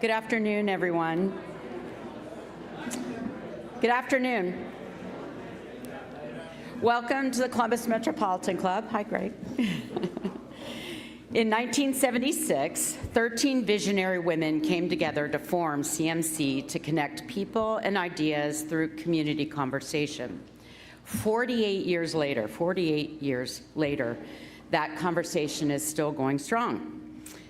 Good afternoon, everyone. Good afternoon. Welcome to the Columbus Metropolitan Club. Hi, Greg. In 1976, 13 visionary women came together to form CMC to connect people and ideas through community conversation. 48 years later, that conversation is still going strong.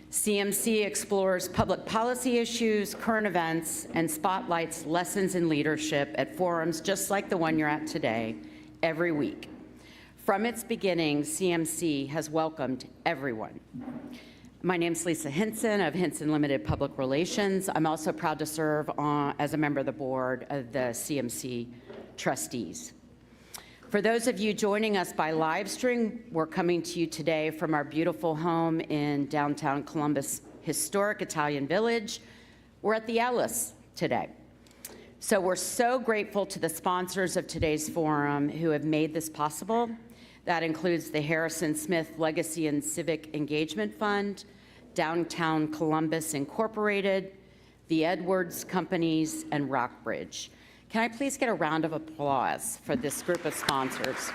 CMC explores public policy issues, current events, and spotlights lessons in leadership at forums just like the one you're at today, every week. From its beginning, CMC has welcomed everyone. My name's Lisa Hinson of Hinson Limited Public Relations. I'm also proud to serve as a member of the board of the CMC trustees. For those of you joining us by live stream, we're coming to you today from our beautiful home in downtown Columbus, historic Italian Village. We're at the Ellis today. So we're so grateful to the sponsors of today's forum who have made this possible. That includes the Harrison Smith Legacy and Civic Engagement Fund, Downtown Columbus Incorporated, the Edwards Companies, and Rockbridge. Can I please get a round of applause for this group of sponsors?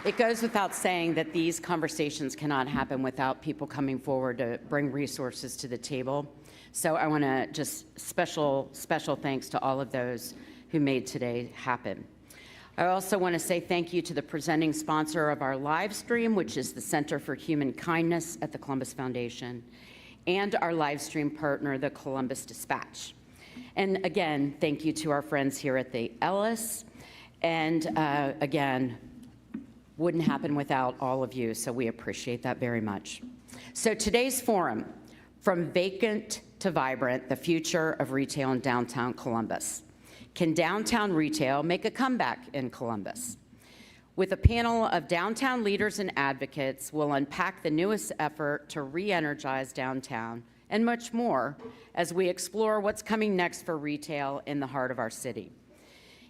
It goes without saying that these conversations cannot happen without people coming forward to bring resources to the table. So I want to just special thanks to all of those who made today happen. I also want to say thank you to the presenting sponsor of our live stream, which is the Center for Human Kindness at the Columbus Foundation, and our live stream partner, the Columbus Dispatch. And again, thank you to our friends here at the Ellis. And again, wouldn't happen without all of you, so we appreciate that very much. So today's forum, From Vacant to Vibrant, the Future of Retail in Downtown Columbus. Can downtown retail make a comeback in Columbus? With a panel of downtown leaders and advocates, we'll unpack the newest effort to re-energize downtown and much more as we explore what's coming next for retail in the heart of our city.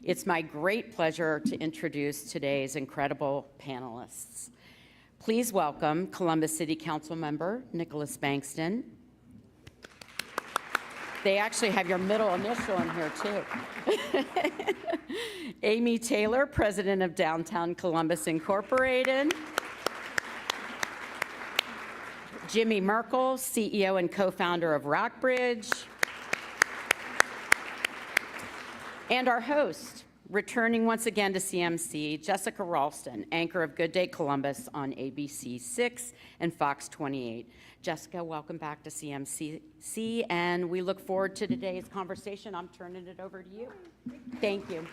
It's my great pleasure to introduce today's incredible panelists. Please welcome Columbus City Council member Nicholas Bankston. They actually have your middle initial in here too. Amy Taylor, president of Downtown Columbus Incorporated. Jimmy Merkel, CEO and co-founder of Rockbridge. And our host, returning once again to CMC, Jessica Ralston, anchor of Good Day Columbus on ABC 6 and Fox 28. Jessica, welcome back to CMC, and we look forward to today's conversation. I'm turning it over to you. Thank you.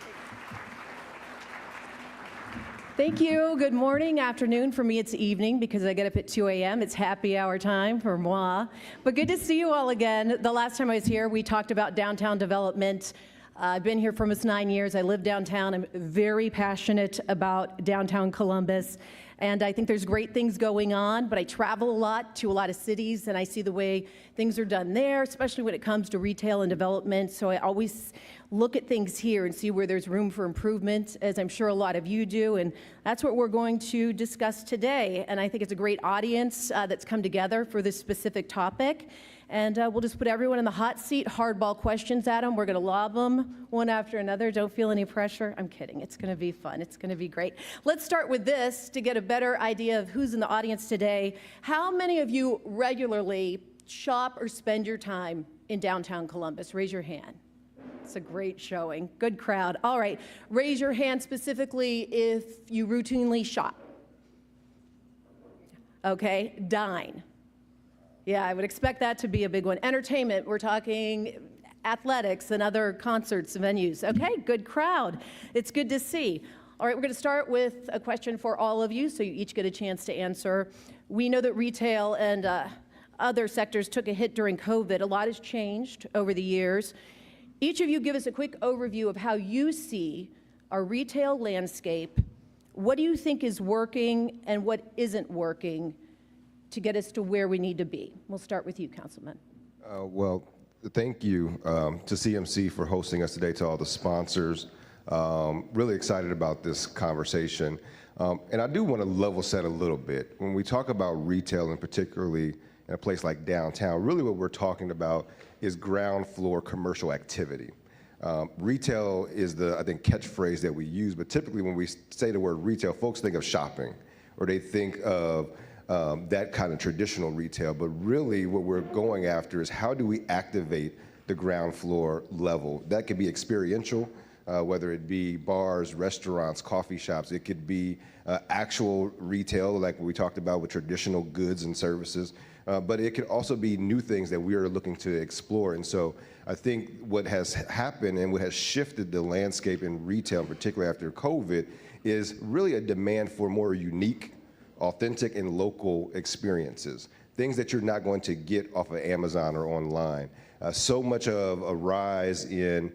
Thank you. Good morning, afternoon. For me, it's evening because I get up at 2 a.m. It's happy hour time for moi. But good to see you all again. The last time I was here, we talked about downtown development. I've been here for almost 9 years. I live downtown. I'm very passionate about downtown Columbus. And I think there's great things going on, but I travel a lot to a lot of cities, and I see the way things are done there, especially when it comes to retail and development. So I always look at things here and see where there's room for improvement, as I'm sure a lot of you do. And that's what we're going to discuss today. And I think it's a great audience that's come together for this specific topic. And we'll just put everyone in the hot seat, hardball questions at them. We're going to lob them one after another. Don't feel any pressure. I'm kidding. It's going to be fun. It's going to be great. Let's start with this to get a better idea of who's in the audience today. How many of you regularly shop or spend your time in downtown Columbus? Raise your hand. It's a great showing. Good crowd. All right. Raise your hand specifically if you routinely shop. Okay. Dine. Yeah, I would expect that to be a big one. Entertainment, we're talking athletics and other concerts and venues. Okay, good crowd. It's good to see. All right, we're going to start with a question for all of you, so you each get a chance to answer. We know that retail and other sectors took a hit during COVID. A lot has changed over the years. Each of you give us a quick overview of how you see our retail landscape. What do you think is working and what isn't working to get us to where we need to be? We'll start with you, Councilman. Well, thank you to CMC for hosting us today, to all the sponsors. Really excited about this conversation. And I do want to level set a little bit. When we talk about retail, and particularly in a place like downtown, really what we're talking about is ground floor commercial activity. Retail is the, I think, catchphrase that we use, but typically when we say the word retail, folks think of shopping, or they think of that kind of traditional retail. But really what we're going after is how do we activate the ground floor level? That could be experiential, whether it be bars, restaurants, coffee shops. It could be actual retail, like what we talked about with traditional goods and services. But it could also be new things that we are looking to explore. And so I think what has happened and what has shifted the landscape in retail, particularly after COVID, is really a demand for more unique, authentic, and local experiences. Things that you're not going to get off of Amazon or online. So much of a rise in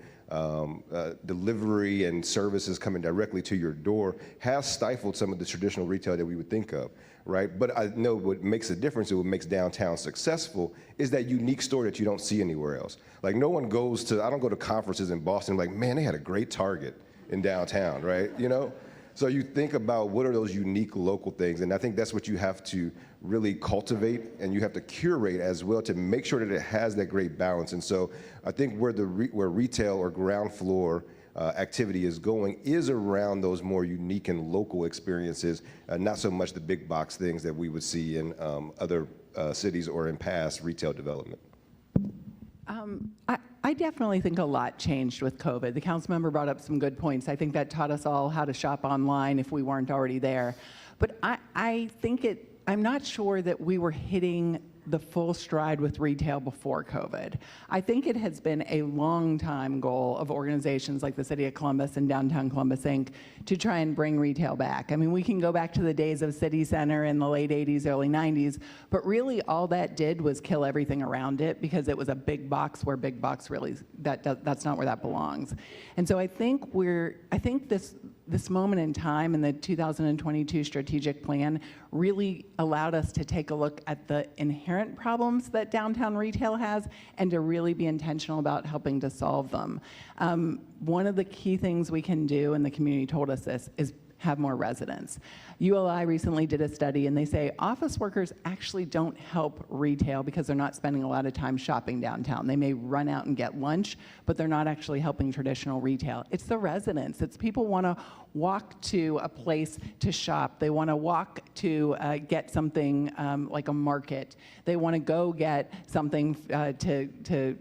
delivery and services coming directly to your door has stifled some of the traditional retail that we would think of, right? But I know what makes a difference and what makes downtown successful is that unique store that you don't see anywhere else. Like no one goes to, I don't go to conferences in Boston like, man, they had a great Target in downtown, right? You know? So you think about what are those unique local things, and I think that's what you have to really cultivate, and you have to curate as well to make sure that it has that great balance. And so I think where retail or ground floor activity is going is around those more unique and local experiences, not so much the big box things that we would see in other cities or in past retail development. I definitely think a lot changed with COVID. The council member brought up some good points. I think that taught us all how to shop online if we weren't already there. But I'm not sure that we were hitting the full stride with retail before COVID. I think it has been a long time goal of organizations like the City of Columbus and Downtown Columbus Inc. to try and bring retail back. I mean, we can go back to the days of City Center in the late 80s, early 90s, but really all that did was kill everything around it because it was a big box where big box really, that's not where that belongs. And so I think this moment in time in the 2022 strategic plan really allowed us to take a look at the inherent problems that downtown retail has and to really be intentional about helping to solve them. One of the key things we can do, and the community told us this, is have more residents. ULI recently did a study and they say office workers actually don't help retail because they're not spending a lot of time shopping downtown. They may run out and get lunch, but they're not actually helping traditional retail. It's the residents. It's people want to walk to a place to shop. They want to walk to get something like a market. They want to go get something to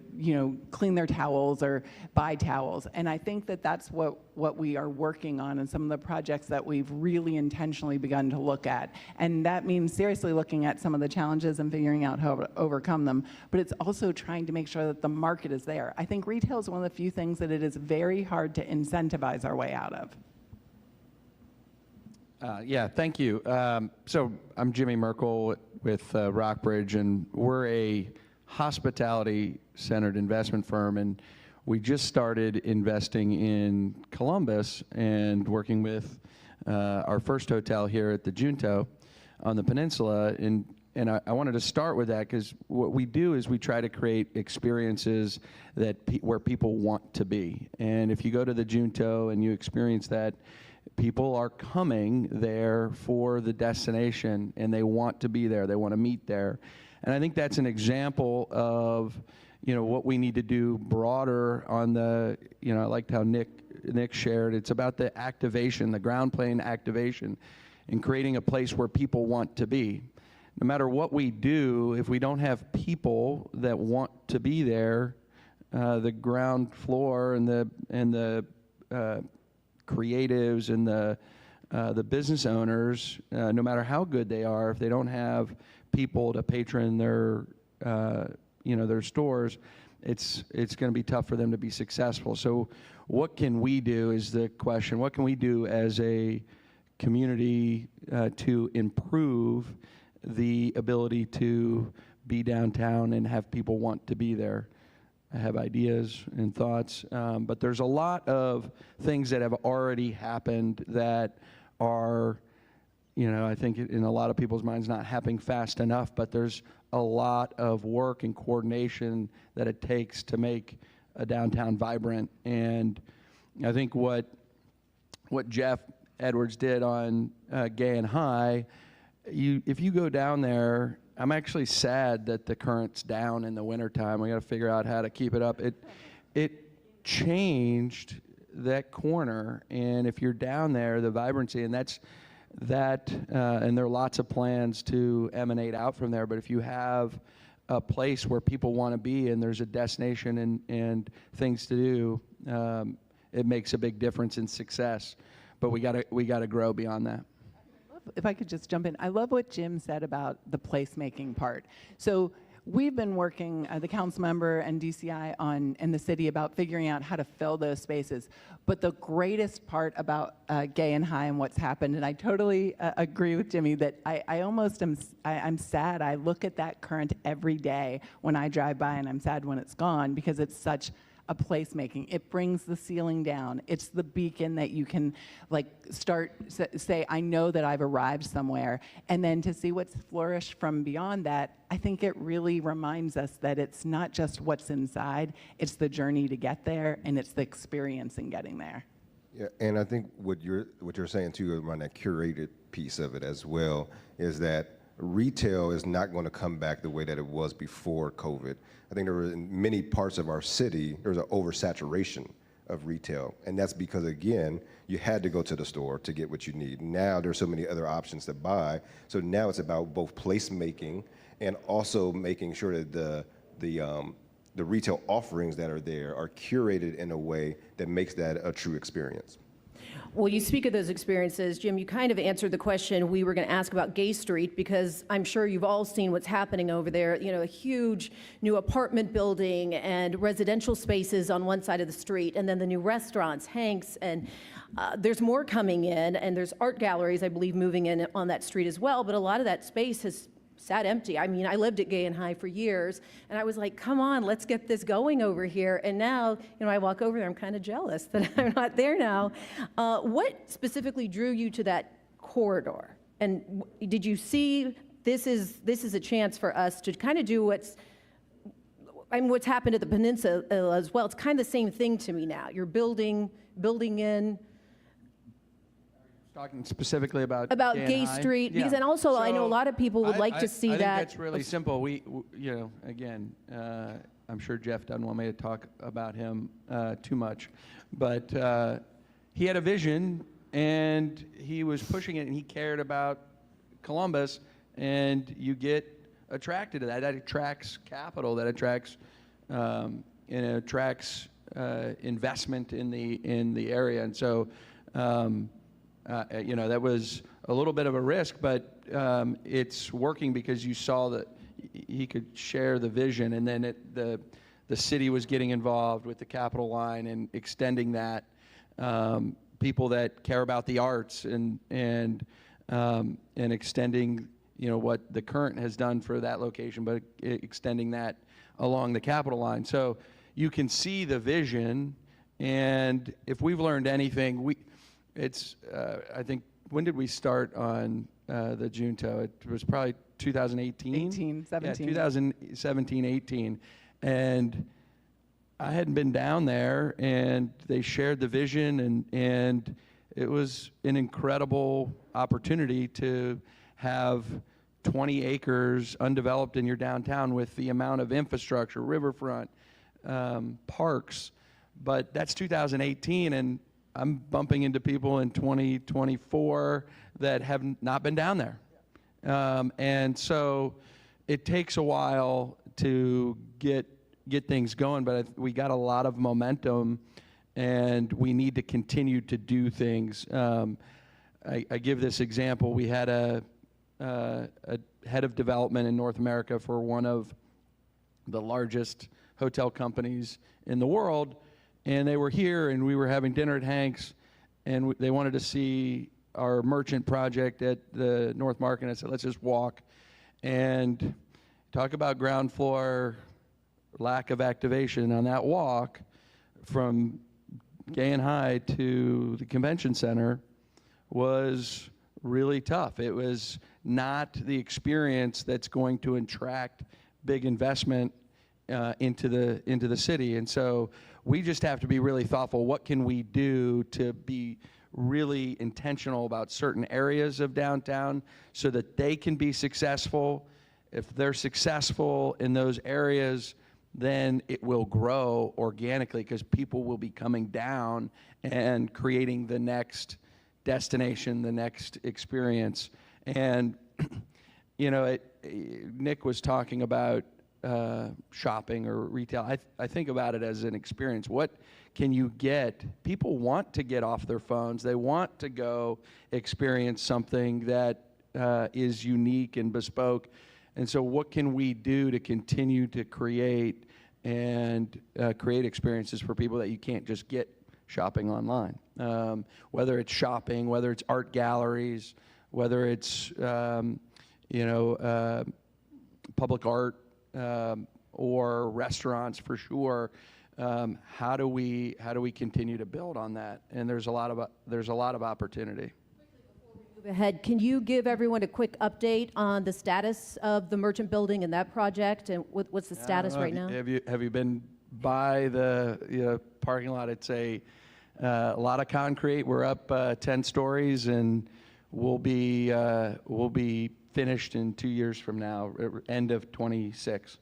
clean their towels or buy towels. And I think that that's what we are working on and some of the projects that we've really intentionally begun to look at. And that means seriously looking at some of the challenges and figuring out how to overcome them. But it's also trying to make sure that the market is there. I think retail is one of the few things that it is very hard to incentivize our way out of. Yeah, thank you. So I'm Jimmy Merkel with Rockbridge, and we're a hospitality-centered investment firm, and we just started investing in Columbus and working with our first hotel here at the Junto on the peninsula. And I wanted to start with that because what we do is we try to create experiences that where people want to be. And if you go to the Junto and you experience that, people are coming there for the destination and they want to be there, they want to meet there. And I think that's an example of, what we need to do broader on the, I liked how Nick shared, it's about the activation, the ground plane activation, and creating a place where people want to be. No matter what we do, if we don't have people that want to be there, the ground floor and the creatives and the business owners, no matter how good they are, if they don't have people to patron their their stores, it's going to be tough for them to be successful. So what can we do is the question. What can we do as a community to improve the ability to be downtown and have people want to be there? I have ideas and thoughts, but there's a lot of things that have already happened that are, I think in a lot of people's minds not happening fast enough, but there's a lot of work and coordination that it takes to make a downtown vibrant. And I think what Jeff Edwards did on Gay and High, if you go down there, I'm actually sad that the current's down in the wintertime. We got to figure out how to keep it up. It changed that corner, and if you're down there, the vibrancy, and and there are lots of plans to emanate out from there, but if you have a place where people want to be and there's a destination and things to do, it makes a big difference in success. But we gotta grow beyond that. If I could just jump in, I love what Jim said about the placemaking part. So we've been working, the council member and DCI in the city about figuring out how to fill those spaces. But the greatest part about Gay and High and what's happened, and I totally agree with Jimmy that I'm sad. I look at that current every day when I drive by, and I'm sad when it's gone because it's such a placemaking. It brings the ceiling down. It's the beacon that you can say, I know that I've arrived somewhere. And then to see what's flourished from beyond that, I think it really reminds us that it's not just what's inside, it's the journey to get there, and it's the experience in getting there. Yeah, and I think what you're saying too around that curated piece of it as well is that retail is not going to come back the way that it was before COVID. I think there were in many parts of our city, there was an oversaturation of retail. And that's because, again, you had to go to the store to get what you need. Now there's so many other options to buy. So now it's about both placemaking and also making sure that the retail offerings that are there are curated in a way that makes that a true experience. Well, you speak of those experiences, Jim, you kind of answered the question we were going to ask about Gay Street, because I'm sure you've all seen what's happening over there. You know, a huge new apartment building and residential spaces on one side of the street, and then the new restaurants, Hank's, and there's more coming in, and there's art galleries, I believe, moving in on that street as well, but a lot of that space has sat empty. I mean, I lived at Gay and High for years, and I was like, come on, let's get this going over here. And now, you know, I walk over there, I'm kind of jealous that I'm not there now. What specifically drew you to that corridor? And did you see this is a chance for us to kind of do what's happened at the peninsula as well? It's kind of the same thing to me now. You're building in. Talking specifically about Gay Street, because, and also I know a lot of people would like to see I that. think that's really simple. We you know, again, I'm sure Jeff doesn't want me to talk about him too much, but he had a vision and he was pushing it, and he cared about Columbus, and you get attracted to that. That attracts capital. That attracts investment in the area, and so. You know, that was a little bit of a risk, but it's working because you saw that he could share the vision, and then the city was getting involved with the Capitol line and extending that. People that care about the arts and extending, you know, what the Current has done for that location, but extending that along the Capitol line. So you can see the vision, and if we've learned anything, I think, when did we start on the Junto? It was probably 2018? 17. Yeah, 2017, 18. And I hadn't been down there, and they shared the vision, and it was an incredible opportunity to have 20 acres undeveloped in your downtown with the amount of infrastructure, riverfront, parks. But that's 2018, and I'm bumping into people in 2024 that have not been down there. And so it takes a while to get things going, but we got a lot of momentum, and we need to continue to do things. I give this example. We had a head of development in North America for one of the largest hotel companies in the world, and they were here, and we were having dinner at Hank's, and they wanted to see our merchant project at the North Market. And I said, let's just walk and talk about ground floor lack of activation on that walk from Gay and High to the convention center was really tough. It was not the experience that's going to attract big investment into the city. And so we just have to be really thoughtful. What can we do to be really intentional about certain areas of downtown so that they can be successful, if they're successful in those areas, then it will grow organically because people will be coming down and creating the next destination, the next experience. And, you know, Nick was talking about shopping or retail. I think about it as an experience. What can you get? People want to get off their phones. They want to go experience something that is unique and bespoke. And so what can we do to continue to create create experiences for people that you can't just get shopping online? Whether it's shopping, whether it's art galleries, whether it's public art or restaurants for sure. How do we continue to build on that? And there's a lot of opportunity. Move ahead. Can you give everyone a quick update on the status of the Merchant Building and that project, and what's the status right now? Have you been by the parking lot? It's a lot of concrete. We're up 10 stories, and we'll be finished in 2 years from now, end of 26.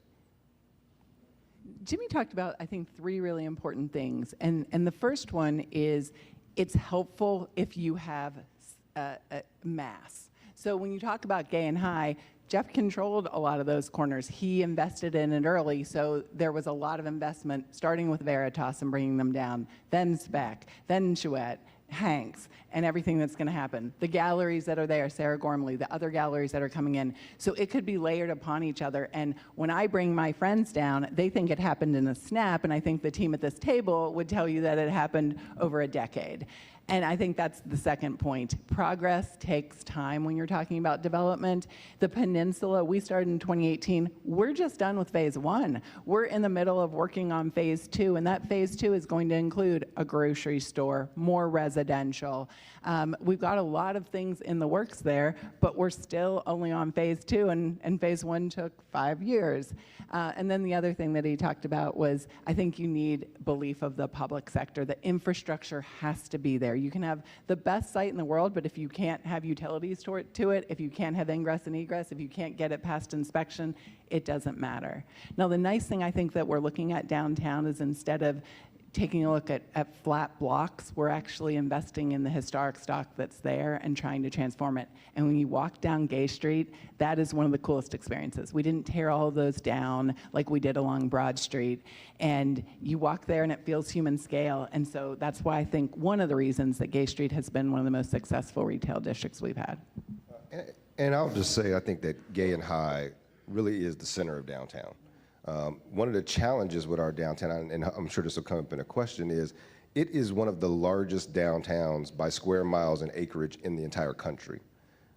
Jimmy talked about, I think, 3 really important things. And the first one is it's helpful if you have mass. So when you talk about Gay and High, Jeff controlled a lot of those corners. He invested in it early, so there was a lot of investment, starting with Veritas and bringing them down, then Spec, then Chouette, Hanks, and everything that's going to happen. The galleries that are there, Sarah Gormley, the other galleries that are coming in. So it could be layered upon each other. And when I bring my friends down, they think it happened in a snap, and I think the team at this table would tell you that it happened over a decade. And I think that's the second point. Progress takes time when you're talking about development. The peninsula, we started in 2018. We're just done with phase 1. We're in the middle of working on phase 2, and that phase 2 is going to include a grocery store, more residential. We've got a lot of things in the works there, but we're still only on phase 2, and phase 1 took 5 years. And then the other thing that he talked about was, I think you need belief of the public sector. The infrastructure has to be there. You can have the best site in the world, but if you can't have utilities to it, if you can't have ingress and egress, if you can't get it past inspection, it doesn't matter. Now, the nice thing I think that we're looking at downtown is, instead of taking a look at flat blocks, we're actually investing in the historic stock that's there and trying to transform it. And when you walk down Gay Street, that is one of the coolest experiences. We didn't tear all of those down like we did along Broad Street. And you walk there and it feels human scale. And so that's why I think one of the reasons that Gay Street has been one of the most successful retail districts we've had. And I'll just say, I think that Gay and High really is the center of downtown. One of the challenges with our downtown, and I'm sure this will come up in a question, is it is one of the largest downtowns by square miles and acreage in the entire country.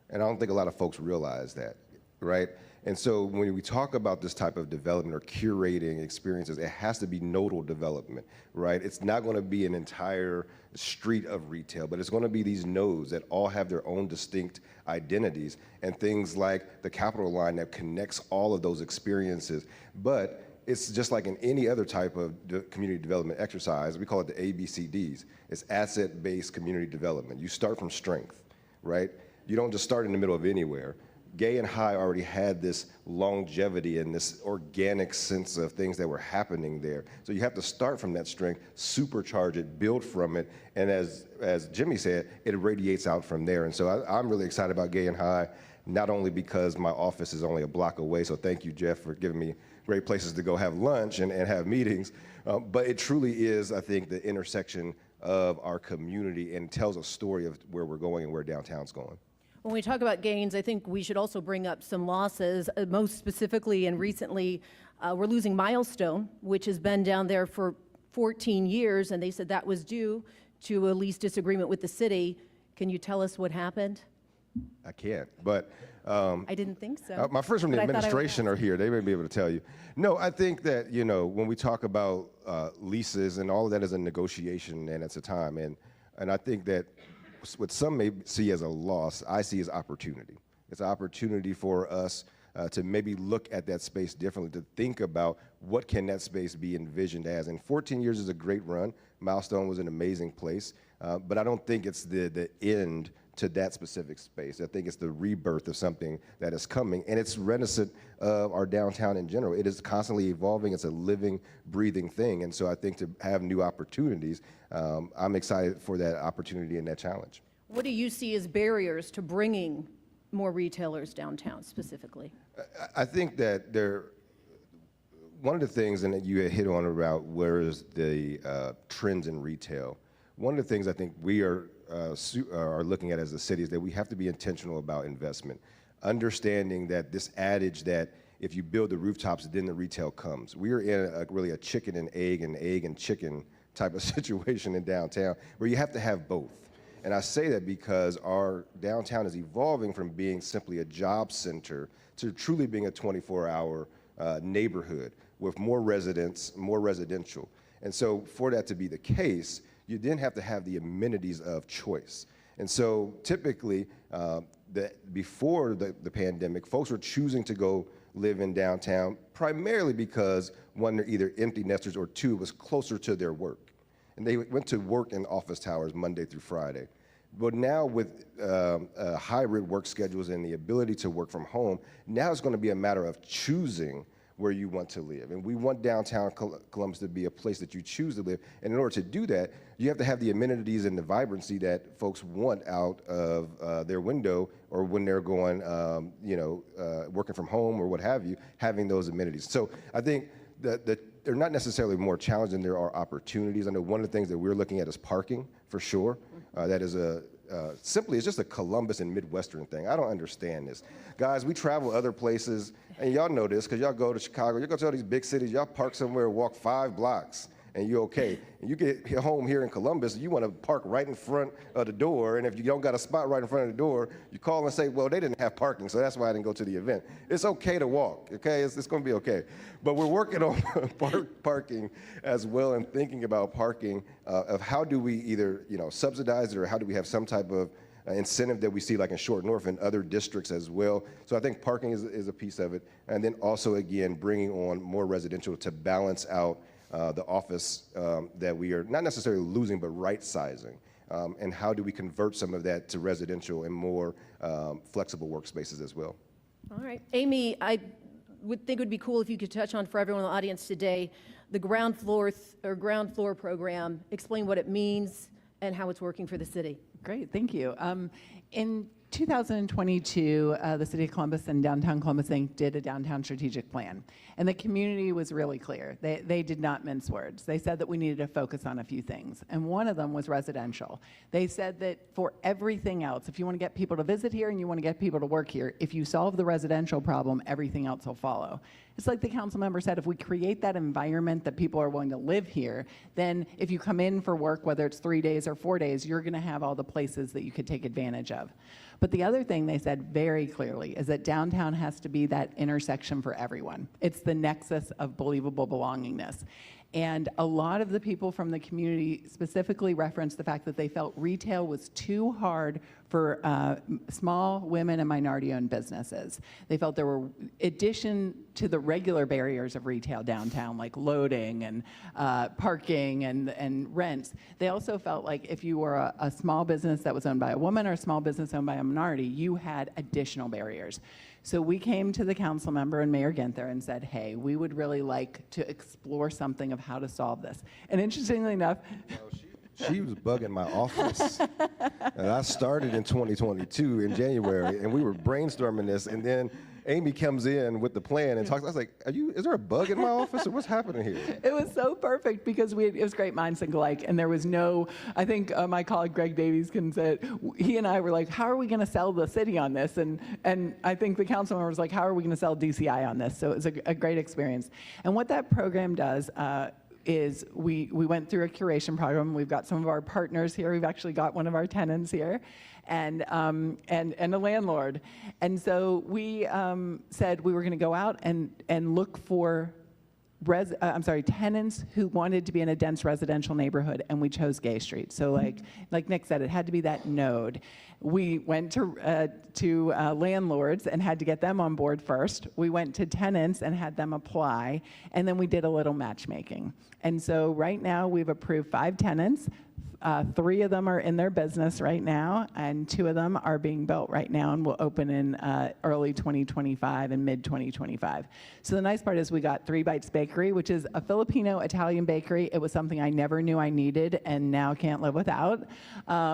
And I don't think a lot of folks realize that, right? And so when we talk about this type of development or curating experiences, it has to be nodal development, right? It's not going to be an entire street of retail, but it's going to be these nodes that all have their own distinct identities, and things like the Capitol line that connects all of those experiences. But it's just like in any other type of community development exercise. We call it the ABCDs. It's asset-based community development. You start from strength, right? You don't just start in the middle of anywhere. Gay and High already had this longevity and this organic sense of things that were happening there. So you have to start from that strength, supercharge it, build from it, and as Jimmy said, it radiates out from there. And so I'm really excited about Gay and High, not only because my office is only a block away, so thank you, Jeff, for giving me great places to go have lunch and have meetings, but it truly is, I think, the intersection of our community, and tells a story of where we're going and where downtown's going. When we talk about gains, I think we should also bring up some losses. Most specifically and recently, we're losing Milestone, which has been down there for 14 years, and they said that was due to a lease disagreement with the city. Can you tell us what happened? I can't, but I didn't think so. my friends from the but I thought I would administration ask. are here. They may be able to tell you. No, I think that, when we talk about leases, and all of that is a negotiation, and it's a time. And I think that what some may see as a loss, I see as opportunity. It's an opportunity for us to maybe look at that space differently, to think about what can that space be envisioned as. And 14 years is a great run. Milestone was an amazing place, but I don't think it's the end to that specific space. I think it's the rebirth of something that is coming, and it's reminiscent of our downtown in general. It is constantly evolving. It's a living, breathing thing, and so I think to have new opportunities, I'm excited for that opportunity and that challenge. What do you see as barriers to bringing more retailers downtown specifically? I think that one of the things, and that you had hit on about where is the trends in retail, one of the things I think we are looking at as a city is that we have to be intentional about investment, understanding that this adage that if you build the rooftops, then the retail comes. We are in really a chicken and egg and chicken type of situation in downtown where you have to have both. And I say that because our downtown is evolving from being simply a job center to truly being a 24-hour neighborhood with more residents, more residential. And so for that to be the case, you then have to have the amenities of choice. And so typically, before the pandemic, folks were choosing to go live in downtown primarily because, one, they're either empty nesters, or two, it was closer to their work. And they went to work in office towers Monday through Friday. But now with hybrid work schedules and the ability to work from home, now it's going to be a matter of choosing where you want to live. And we want downtown Columbus to be a place that you choose to live. And in order to do that, you have to have the amenities and the vibrancy that folks want out of their window, or when they're going, working from home or what have you, having those amenities. So I think that they're not necessarily more challenging, there are opportunities. I know one of the things that we're looking at is parking, for sure. That is simply, it's just a Columbus and Midwestern thing. I don't understand this. Guys, we travel other places, and y'all know this because y'all go to Chicago, you go to all these big cities, y'all park somewhere, walk 5 blocks, and you're okay. And you get home here in Columbus, you want to park right in front of the door, and if you don't got a spot right in front of the door, you call and say, well, they didn't have parking, so that's why I didn't go to the event. It's okay to walk, okay? It's going to be okay. But we're working on parking as well, and thinking about parking of how do we either subsidize it, or how do we have some type of incentive that we see like in Short North and other districts as well. So I think parking is a piece of it. And then also, again, bringing on more residential to balance out the office that we are not necessarily losing, but right-sizing. And how do we convert some of that to residential and more flexible workspaces as well? All right. Amy, I would think it would be cool if you could touch on, for everyone in the audience today, the ground floor program. Explain what it means and how it's working for the city. Great, thank you. In 2022, the City of Columbus and Downtown Columbus Inc. did a downtown strategic plan, and the community was really clear. They did not mince words. They said that we needed to focus on a few things, and one of them was residential. They said that for everything else, if you want to get people to visit here and you want to get people to work here, if you solve the residential problem, everything else will follow. It's like the council member said, if we create that environment that people are willing to live here, then if you come in for work, whether it's 3 days or 4 days, you're going to have all the places that you could take advantage of. But the other thing they said very clearly is that downtown has to be that intersection for everyone. It's the nexus of believable belongingness. And a lot of the people from the community specifically referenced the fact that they felt retail was too hard for small women and minority-owned businesses. They felt there were, addition to the regular barriers of retail downtown, like loading and parking and rents, they also felt like if you were a small business that was owned by a woman or a small business owned by a minority, you had additional barriers. So we came to the council member and Mayor Ginther and said, hey, we would really like to explore something of how to solve this. And interestingly enough, she was bugging my office. And I started in 2022 in January, and we were brainstorming this, and then Amy comes in with the plan and talks. I was like, is there a bug in my office, or what's happening here? It was so perfect because it was great minds think alike, and there was no, I think my colleague Greg Davies can say, he and I were like, how are we going to sell the city on this? And I think the council member was like, how are we going to sell DCI on this? So it was a great experience. And what that program does is we went through a curation program. We've got some of our partners here. We've actually got one of our tenants here, and a landlord. And so we said we were going to go out and look for tenants who wanted to be in a dense residential neighborhood, and we chose Gay Street. So like Nick said, it had to be that node. We went to landlords and had to get them on board first. We went to tenants and had them apply, and then we did a little matchmaking. And so right now we've approved 5 tenants. 3 of them are in their business right now, and 2 of them are being built right now and will open in early 2025 and mid 2025. So the nice part is we got 3 Bites Bakery, which is a Filipino-Italian bakery. It was something I never knew I needed and now can't live without.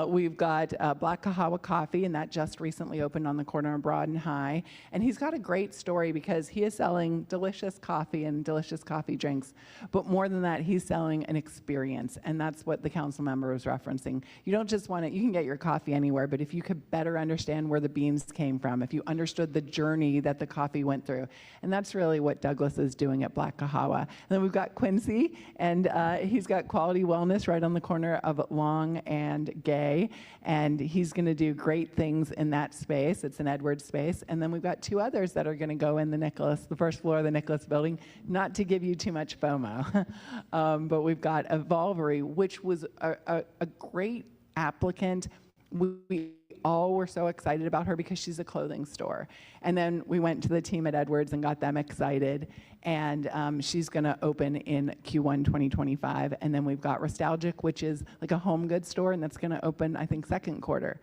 We've got Black Kahawa Coffee, and that just recently opened on the corner of Broad and High. And he's got a great story because he is selling delicious coffee and delicious coffee drinks. But more than that, he's selling an experience. And that's what the council member was referencing. You don't just want it, you can get your coffee anywhere, but if you could better understand where the beans came from, if you understood the journey that the coffee went through. And that's really what Douglas is doing at Black Kahawa. And then we've got Quincy, and he's got Quality Wellness right on the corner of Long and Gay. And he's going to do great things in that space. It's an Edwards space. And then we've got 2 others that are going to go in the first floor of the Nicholas building, not to give you too much FOMO. But we've got Evolvery, which was a great applicant. We all were so excited about her because she's a clothing store. And then we went to the team at Edwards and got them excited. And she's going to open in Q1 2025. And then we've got Nostalgic, which is like a home goods store, and that's going to open, I think, second quarter.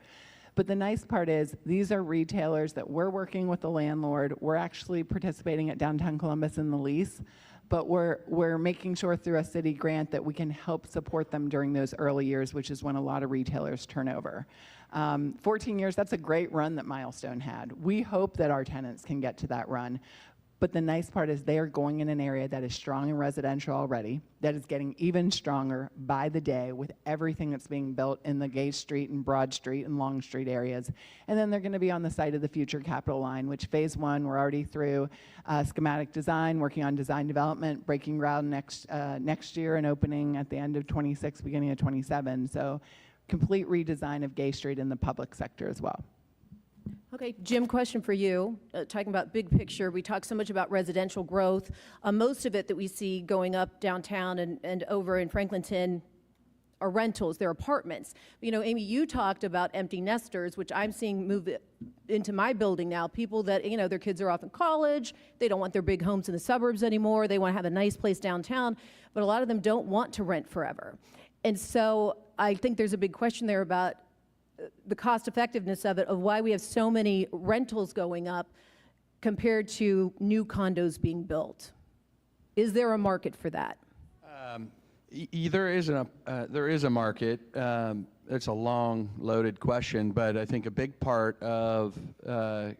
But the nice part is these are retailers that we're working with the landlord. We're actually participating at Downtown Columbus in the lease, but we're making sure through a city grant that we can help support them during those early years, which is when a lot of retailers turn over. 14 years, that's a great run that Milestone had. We hope that our tenants can get to that run. But the nice part is they are going in an area that is strong in residential already, that is getting even stronger by the day with everything that's being built in the Gay Street and Broad Street and Long Street areas. And then they're going to be on the site of the future Capitol line, which phase 1, we're already through schematic design, working on design development, breaking ground next year and opening at the end of 26, beginning of 27. So complete redesign of Gay Street in the public sector as well. Okay, Jim, question for you. Talking about big picture, we talk so much about residential growth. Most of it that we see going up downtown and over in Franklinton are rentals, they're apartments. You know, Amy, you talked about empty nesters, which I'm seeing move into my building now. People that, you know, their kids are off in college, they don't want their big homes in the suburbs anymore, they want to have a nice place downtown, but a lot of them don't want to rent forever. And so I think there's a big question there about the cost effectiveness of it, of why we have so many rentals going up compared to new condos being built. Is there a market for that? There is a market. It's a long, loaded question, but I think a big part of the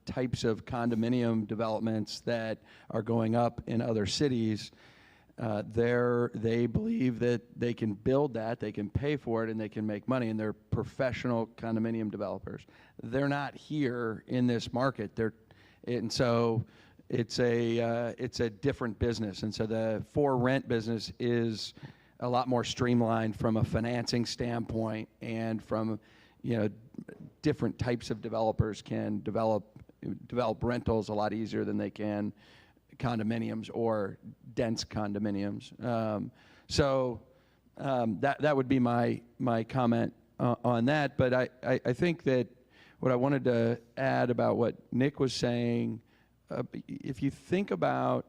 types of condominium developments that are going up in other cities, they believe that they can build that, they can pay for it, and they can make money, and they're professional condominium developers. They're not here in this market. And so it's a different business. And so the for rent business is a lot more streamlined from a financing standpoint, and from, you know, different types of developers can develop rentals a lot easier than they can condominiums or dense condominiums. That would be my comment on that. But I think that what I wanted to add about what Nick was saying, if you think about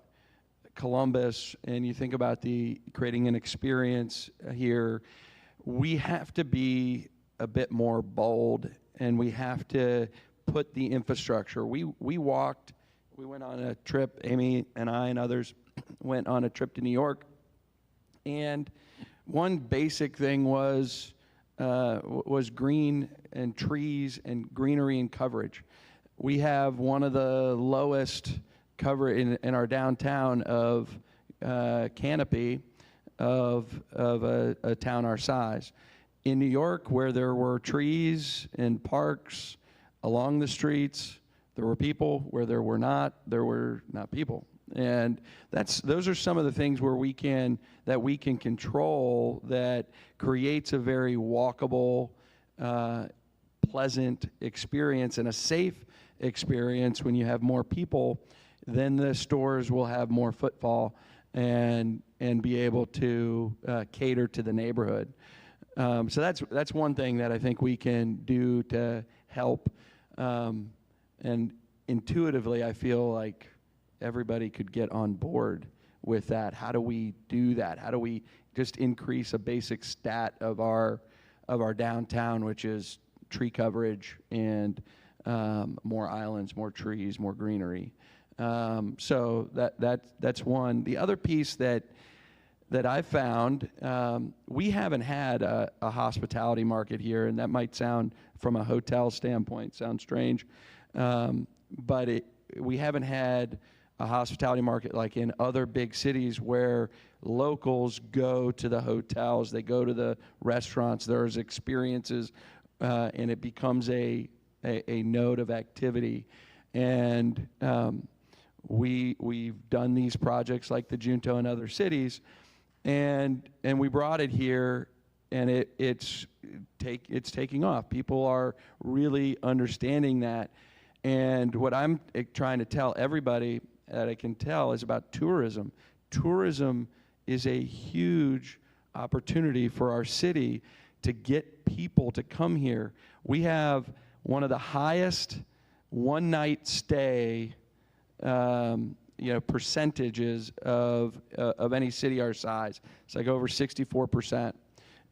Columbus and you think about creating an experience here, we have to be a bit more bold, and we have to put the infrastructure. We went on a trip, Amy and I and others went on a trip to New York, and one basic thing was green and trees and greenery and coverage. We have one of the lowest cover in our downtown of canopy of a town our size. In New York, where there were trees and parks along the streets, there were people. Where there were not people. And those are some of the things where we can control, that creates a very walkable, pleasant experience and a safe experience. When you have more people, then the stores will have more footfall and be able to cater to the neighborhood. So that's one thing that I think we can do to help. And intuitively, I feel like everybody could get on board with that. How do we do that? How do we just increase a basic stat of our downtown, which is tree coverage and more islands, more trees, more greenery. So that's one. The other piece that I found, we haven't had a hospitality market here, and that might sound, from a hotel standpoint, sound strange, but we haven't had a hospitality market like in other big cities where locals go to the hotels, they go to the restaurants, there's experiences, and it becomes a node of activity. And we've done these projects like the Junto and other cities, and we brought it here, and it's taking off. People are really understanding that. And what I'm trying to tell everybody that I can tell is about tourism. Tourism is a huge opportunity for our city to get people to come here. We have one of the highest one-night stay percentages of any city our size. It's like over 64%.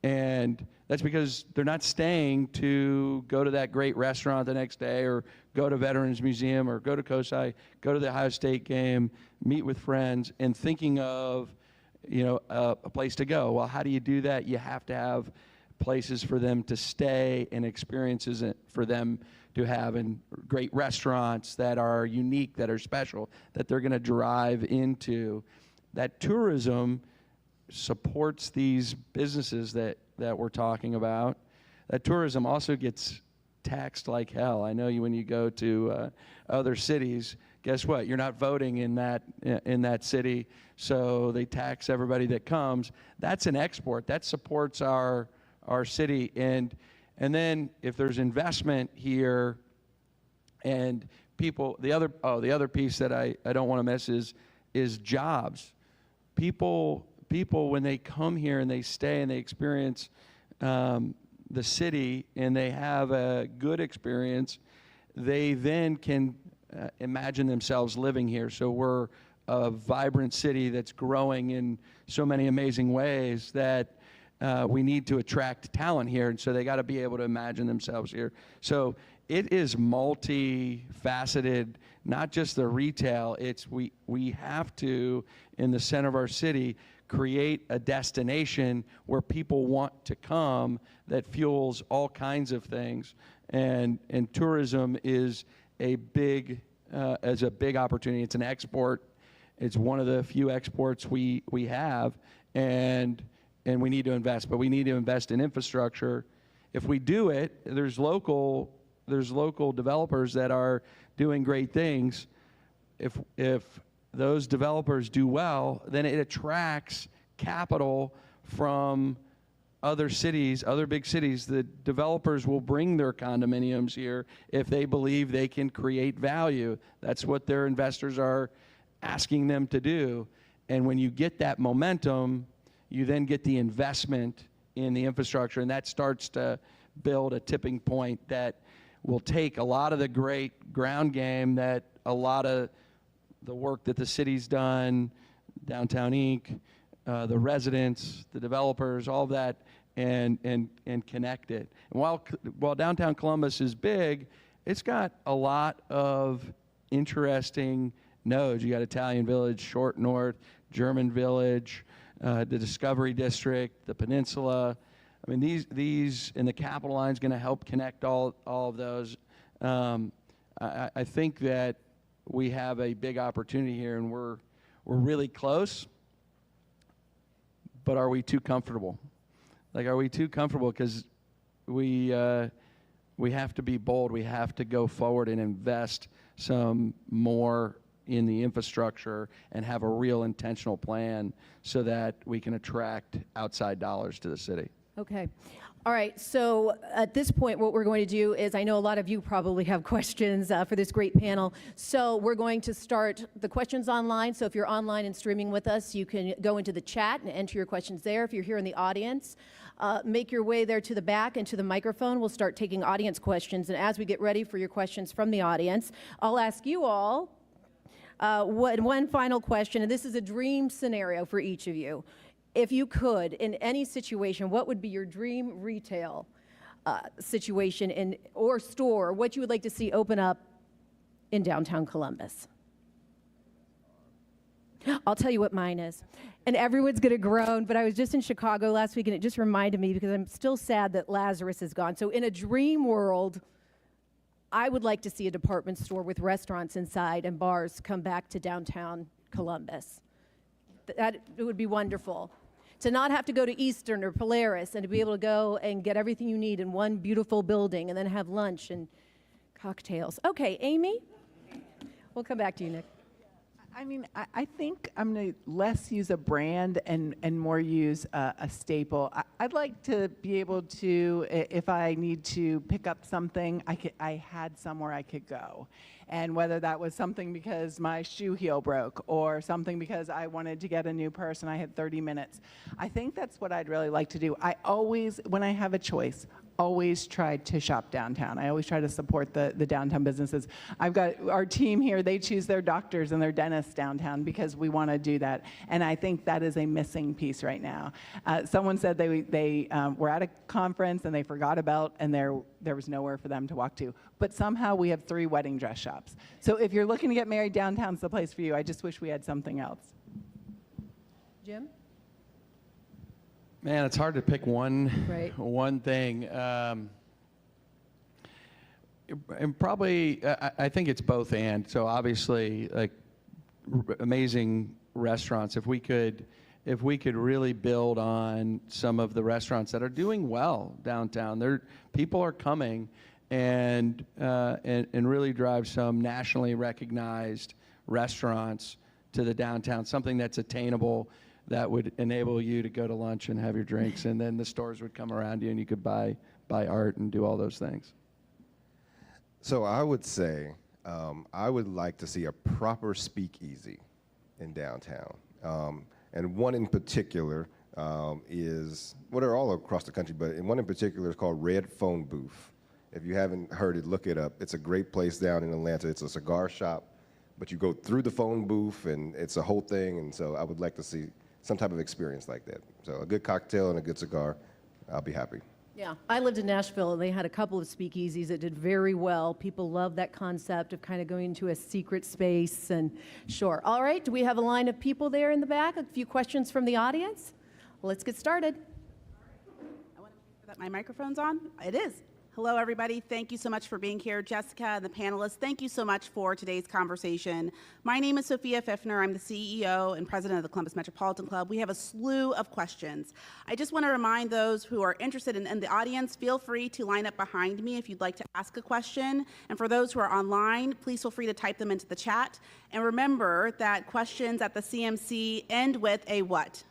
And that's because they're not staying to go to that great restaurant the next day, or go to Veterans Museum, or go to COSI, go to the Ohio State game, meet with friends, and thinking of a place to go. Well, how do you do that? You have to have places for them to stay and experiences for them to have, and great restaurants that are unique, that are special, that they're going to drive into. That tourism supports these businesses that we're talking about. That tourism also gets taxed like hell. I know when you go to other cities, guess what? You're not voting in that city, so they tax everybody that comes. That's an export. That supports our city. And then if there's investment here, and people, the other piece that I don't want to miss is jobs. People when they come here and they stay and they experience the city and they have a good experience, they then can imagine themselves living here. So we're a vibrant city that's growing in so many amazing ways that we need to attract talent here, and so they got to be able to imagine themselves here. So it is multifaceted, not just the retail. It's we have to, in the center of our city, create a destination where people want to come that fuels all kinds of things. And tourism is a big opportunity. It's an export. It's one of the few exports we have, and we need to invest. But we need to invest in infrastructure. If we do it, there's local developers that are doing great things. If those developers do well, then it attracts capital from other cities, other big cities. The developers will bring their condominiums here if they believe they can create value. That's what their investors are asking them to do. And when you get that momentum, you then get the investment in the infrastructure, and that starts to build a tipping point that will take a lot of the great ground game, that a lot of the work that the city's done, Downtown Inc., the residents, the developers, all of that, and connect it. And while downtown Columbus is big, it's got a lot of interesting nodes. You got Italian Village, Short North, German Village, the Discovery District, the Peninsula. I mean, these and the Capitol Line is going to help connect all of those. I think that we have a big opportunity here, and we're really close. But are we too comfortable? Like, are we too comfortable? Because we have to be bold. We have to go forward and invest some more in the infrastructure and have a real intentional plan so that we can attract outside dollars to the city. Okay. All right. So at this point, what we're going to do is, I know a lot of you probably have questions for this great panel. So we're going to start the questions online. So if you're online and streaming with us, you can go into the chat and enter your questions there. If you're here in the audience, make your way there to the back and to the microphone. We'll start taking audience questions. And as we get ready for your questions from the audience, I'll ask you all One final question, and this is a dream scenario for each of you. If you could, in any situation, what would be your dream retail situation or store, what you would like to see open up in downtown Columbus? I'll tell you what mine is. And everyone's going to groan, but I was just in Chicago last week, and it just reminded me, because I'm still sad that Lazarus is gone. So in a dream world, I would like to see a department store with restaurants inside and bars come back to downtown Columbus. It would be wonderful. To not have to go to Eastern or Polaris, and to be able to go and get everything you need in one beautiful building and then have lunch and cocktails. Okay, Amy? We'll come back to you, Nick. I mean, I think I'm going to less use a brand and more use a staple. I'd like to be able to, if I need to pick up something, I had somewhere I could go. And whether that was something because my shoe heel broke or something because I wanted to get a new purse and I had 30 minutes. I think that's what I'd really like to do. I always, when I have a choice, always try to shop downtown. I always try to support the downtown businesses. I've got our team here, they choose their doctors and their dentists downtown because we want to do that. And I think that is a missing piece right now. Someone said they were at a conference and they forgot about, and there was nowhere for them to walk to. But somehow we have 3 wedding dress shops. So if you're looking to get married, downtown's the place for you. I just wish we had something else. Jim? Man, it's hard to pick one thing. And probably, I think it's both and. So obviously, like amazing restaurants. If we could really build on some of the restaurants that are doing well downtown, people are coming, and really drive some nationally recognized restaurants to the downtown. Something that's attainable, that would enable you to go to lunch and have your drinks, and then the stores would come around you and you could buy art and do all those things. So I would say I would like to see a proper speakeasy in downtown. And one in particular is, well, they're all across the country, but one in particular is called Red Phone Booth. If you haven't heard it, look it up. It's a great place down in Atlanta. It's a cigar shop, but you go through the phone booth and it's a whole thing. And so I would like to see some type of experience like that. So a good cocktail and a good cigar, I'll be happy. Yeah, I lived in Nashville, and they had a couple of speakeasies that did very well. People love that concept of kind of going into a secret space, and sure. All right, do we have a line of people there in the back? A few questions from the audience? Let's get started. I want to make sure that my microphone's on. It is. Hello, everybody. Thank you so much for being here. Jessica and the panelists, thank you so much for today's conversation. My name is Sophia Pfiffner. I'm the CEO and president of the Columbus Metropolitan Club. We have a slew of questions. I just want to remind those who are interested in the audience, feel free to line up behind me if you'd like to ask a question. And for those who are online, please feel free to type them into the chat. And remember that questions at the CMC end with a what?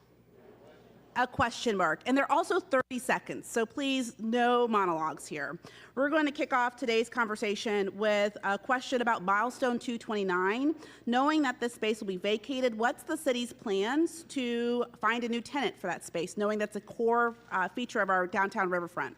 A question mark. And they're also 30 seconds, so please, no monologues here. We're going to kick off today's conversation with a question about Milestone 229. Knowing that this space will be vacated, what's the city's plans to find a new tenant for that space, knowing that's a core feature of our downtown riverfront?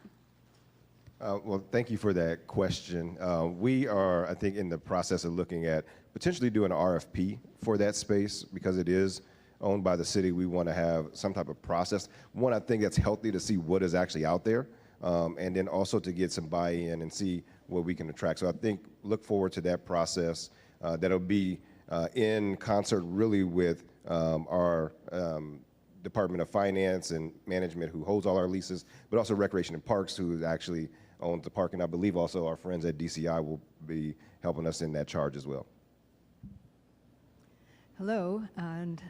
Well, thank you for that question. We are, I think, in the process of looking at potentially doing an RFP for that space because it is owned by the city. We want to have some type of process. One, I think that's healthy to see what is actually out there, and then also to get some buy-in and see what we can attract. So I think look forward to that process. That'll be in concert really with our Department of Finance and Management, who holds all our leases, but also Recreation and Parks, who actually owns the park, and I believe also our friends at DCI will be helping us in that charge as well. Hello, and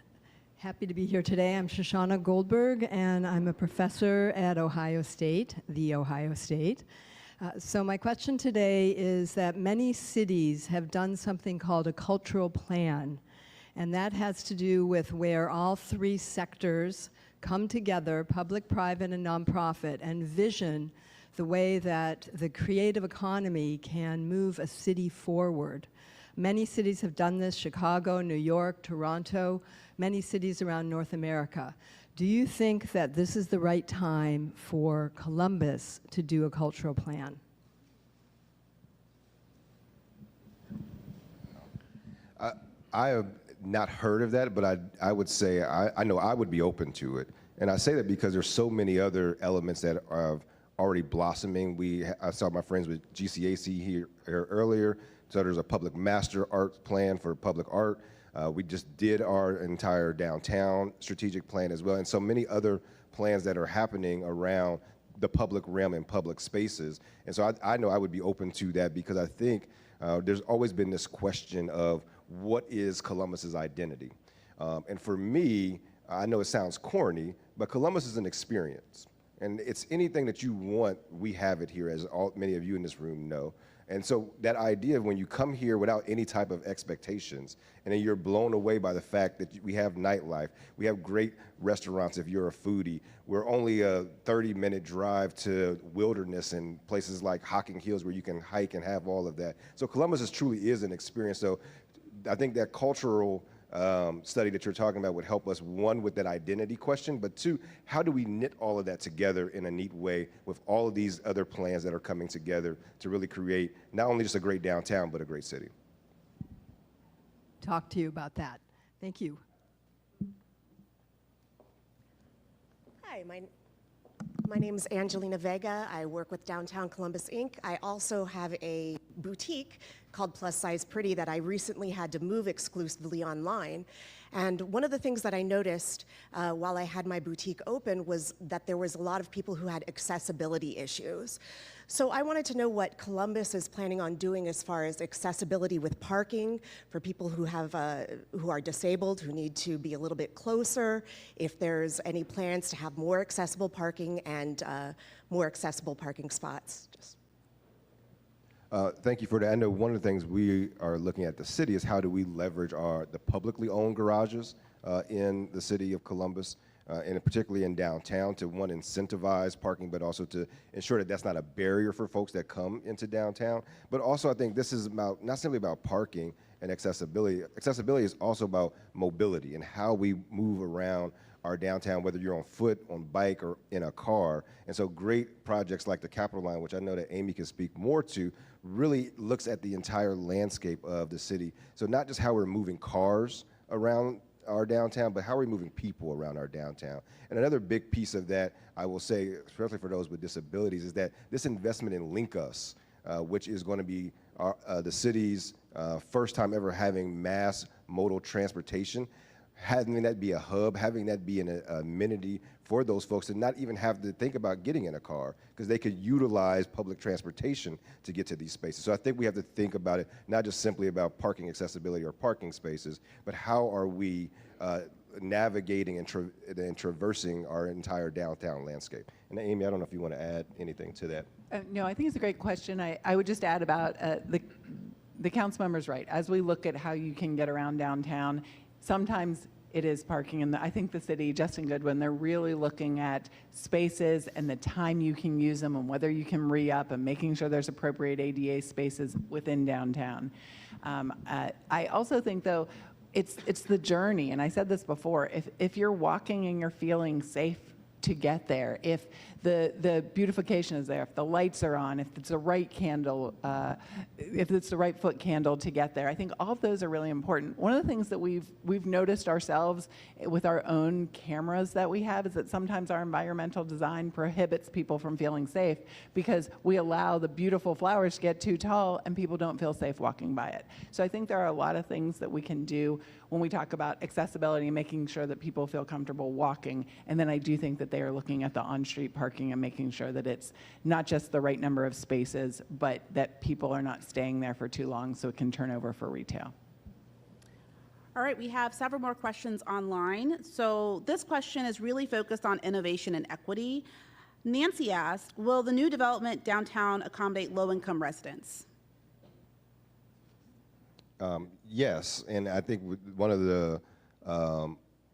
happy to be here today. I'm Shoshana Goldberg, and I'm a professor at Ohio State, The Ohio State. So my question today is that many cities have done something called a cultural plan, and that has to do with where all 3 sectors come together, public, private, and nonprofit, and vision the way that the creative economy can move a city forward. Many cities have done this: Chicago, New York, Toronto, many cities around North America. Do you think that this is the right time for Columbus to do a cultural plan? I have not heard of that, but I would say I know I would be open to it. And I say that because there's so many other elements that are already blossoming. I saw my friends with GCAC here earlier. So there's a public master art plan for public art. We just did our entire downtown strategic plan as well, and so many other plans that are happening around the public realm and public spaces. And so I know I would be open to that, because I think there's always been this question of what is Columbus's identity? And for me, I know it sounds corny, but Columbus is an experience. And it's anything that you want, we have it here, as many of you in this room know. And so that idea of when you come here without any type of expectations, and then you're blown away by the fact that we have nightlife, we have great restaurants if you're a foodie, we're only a 30-minute drive to wilderness and places like Hocking Hills where you can hike and have all of that. So Columbus truly is an experience. So I think that cultural study that you're talking about would help us, one, with that identity question, but two, how do we knit all of that together in a neat way with all of these other plans that are coming together to really create not only just a great downtown, but a great city? Talk to you about that. Thank you. Hi, my name is Angelina Vega. I work with Downtown Columbus, Inc. I also have a boutique called Plus Size Pretty that I recently had to move exclusively online. And one of the things that I noticed while I had my boutique open was that there was a lot of people who had accessibility issues. So I wanted to know what Columbus is planning on doing as far as accessibility with parking for people who are disabled, who need to be a little bit closer, if there's any plans to have more accessible parking and more accessible parking spots. Thank you for that. I know one of the things we are looking at the city is how do we leverage the publicly owned garages in the city of Columbus, and particularly in downtown, to, one, incentivize parking, but also to ensure that that's not a barrier for folks that come into downtown. But also, I think this is about not simply about parking and accessibility. Accessibility is also about mobility and how we move around our downtown, whether you're on foot, on bike, or in a car. And so great projects like the Capitol Line, which I know that Amy can speak more to, really looks at the entire landscape of the city. So not just how we're moving cars around our downtown, but how are we moving people around our downtown? And another big piece of that, I will say, especially for those with disabilities, is that this investment in Link Us, which is going to be the city's first time ever having mass modal transportation, having that be a hub, having that be an amenity for those folks to not even have to think about getting in a car, because they could utilize public transportation to get to these spaces. So I think we have to think about it not just simply about parking accessibility or parking spaces, but how are we navigating and traversing our entire downtown landscape. And Amy, I don't know if you want to add anything to that. No, I think it's a great question. I would just add about the council member's right. As we look at how you can get around downtown, sometimes it is parking, and I think the city, Justin Goodwin, they're really looking at spaces and the time you can use them and whether you can re-up and making sure there's appropriate ADA spaces within downtown. I also think, though, it's the journey, and I said this before, if you're walking and you're feeling safe to get there, if the beautification is there, if the lights are on, if it's the right candle, if it's the right foot candle to get there, I think all of those are really important. One of the things that we've noticed ourselves with our own cameras that we have is that sometimes our environmental design prohibits people from feeling safe because we allow the beautiful flowers to get too tall and people don't feel safe walking by it. So I think there are a lot of things that we can do when we talk about accessibility, making sure that people feel comfortable walking. And then I do think that they are looking at the on-street parking and making sure that it's not just the right number of spaces, but that people are not staying there for too long so it can turn over for retail. All right, we have several more questions online. So this question is really focused on innovation and equity. Nancy asked, will the new development downtown accommodate low-income residents? Yes, and I think one of the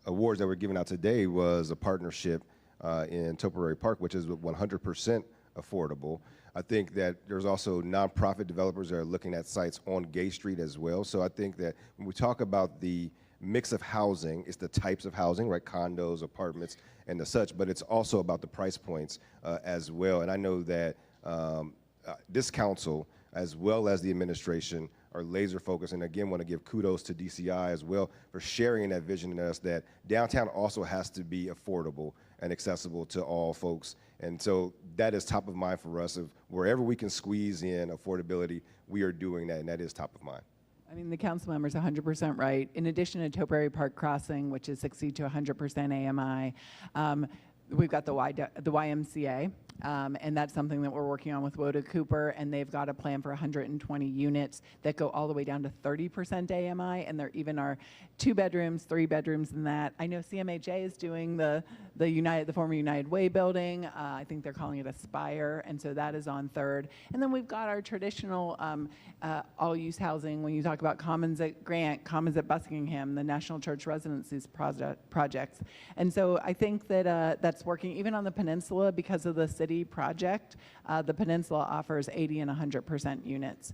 awards that were given out today was a partnership in Topiary Park, which is 100% affordable. I think that there's also nonprofit developers that are looking at sites on Gay Street as well. So I think that when we talk about the mix of housing, it's the types of housing, right? Condos, apartments, and the such, but it's also about the price points as well. And I know that this council, as well as the administration, are laser focused. And again, want to give kudos to DCI as well for sharing that vision in us that downtown also has to be affordable and accessible to all folks. And so that is top of mind for us. Of wherever we can squeeze in affordability, we are doing that, and that is top of mind. I mean, the council member's 100% right. In addition to Topiary Park Crossing, which is 60 to 100% AMI, we've got the YMCA, and that's something that we're working on with Woda Cooper, and they've got a plan for 120 units that go all the way down to 30% AMI, and there even are 2 bedrooms, 3 bedrooms in that. I know CMHA is doing the former United Way building. I think they're calling it Aspire, and so that is on 3rd. And then we've got our traditional all-use housing. When you talk about Commons at Grant, Commons at Buckingham, the National Church Residencies projects. And so I think that that's working even on the peninsula because of the city project. The peninsula offers 80 and 100% units.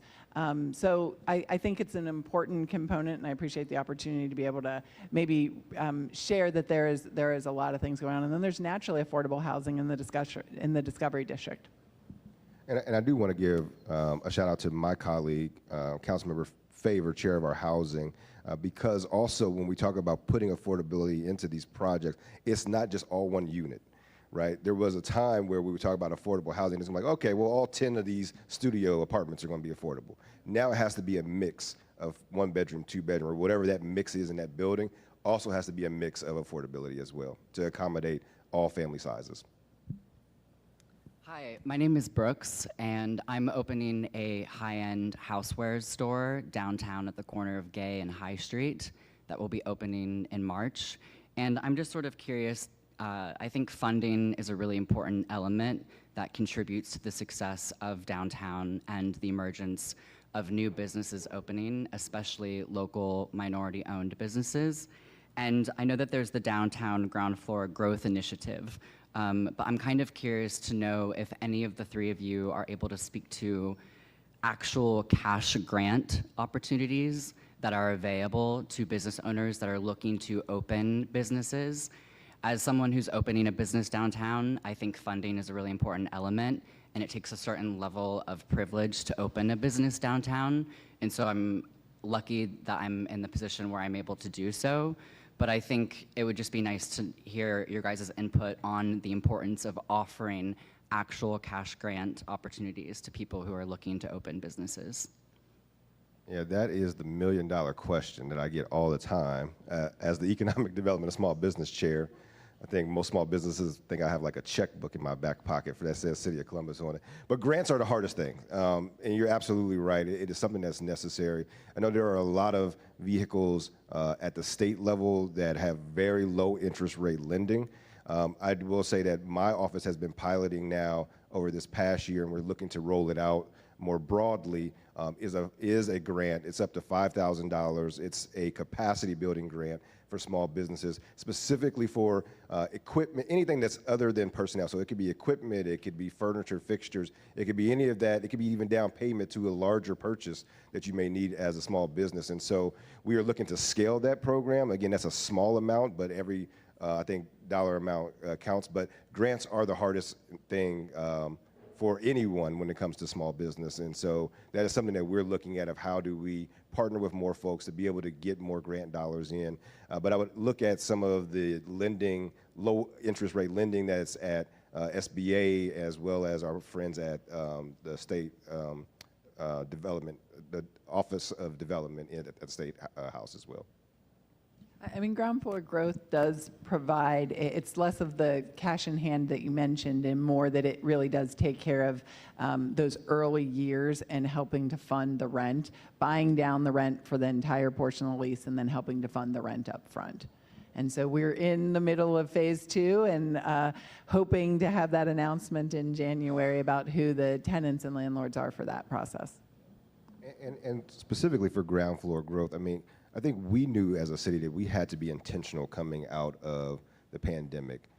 So I think it's an important component, and I appreciate the opportunity to be able to maybe share that there is a lot of things going on. And then there's naturally affordable housing in the Discovery District. And I do want to give a shout out to my colleague, Councilmember Favor, chair of our housing, because also when we talk about putting affordability into these projects, it's not just all one unit, right? There was a time where we would talk about affordable housing. It's like, okay, well, all 10 of these studio apartments are going to be affordable. Now it has to be a mix of 1 bedroom, 2 bedroom, or whatever that mix is in that building. Also has to be a mix of affordability as well to accommodate all family sizes. Hi, my name is Brooks, and I'm opening a high-end housewares store downtown at the corner of Gay and High Street that will be opening in March. And I'm just sort of curious, I think funding is a really important element that contributes to the success of downtown and the emergence of new businesses opening, especially local minority-owned businesses. And I know that there's the Downtown Ground Floor Growth Initiative, but I'm kind of curious to know if any of the 3 of you are able to speak to actual cash grant opportunities that are available to business owners that are looking to open businesses. As someone who's opening a business downtown, I think funding is a really important element, and it takes a certain level of privilege to open a business downtown. And so I'm lucky that I'm in the position where I'm able to do so. But I think it would just be nice to hear your guys' input on the importance of offering actual cash grant opportunities to people who are looking to open businesses. Yeah, that is the million-dollar question that I get all the time. As the Economic Development and Small Business Chair, I think most small businesses think I have like a checkbook in my back pocket that says City of Columbus on it. But grants are the hardest thing, and you're absolutely right. It is something that's necessary. I know there are a lot of vehicles at the state level that have very low interest rate lending. I will say that my office has been piloting now over this past year, and we're looking to roll it out more broadly, is a grant. It's up to $5,000. It's a capacity building grant for small businesses, specifically for equipment, anything that's other than personnel. So it could be equipment, it could be furniture, fixtures, it could be any of that. It could be even down payment to a larger purchase that you may need as a small business. And so we are looking to scale that program. Again, that's a small amount, but every, I think, dollar amount counts. But grants are the hardest thing for anyone when it comes to small business. And so that is something that we're looking at, of how do we partner with more folks to be able to get more grant dollars in. But I would look at some of the lending, low interest rate lending that's at SBA, as well as our friends at the State Development, the Office of Development at the State House as well. I mean, ground floor growth does provide, it's less of the cash in hand that you mentioned and more that it really does take care of those early years and helping to fund the rent, buying down the rent for the entire portion of the lease, and then helping to fund the rent up front. And so we're in the middle of phase 2 and hoping to have that announcement in January about who the tenants and landlords are for that process. And specifically for ground floor growth, I mean, I think we knew as a city that we had to be intentional coming out of the pandemic,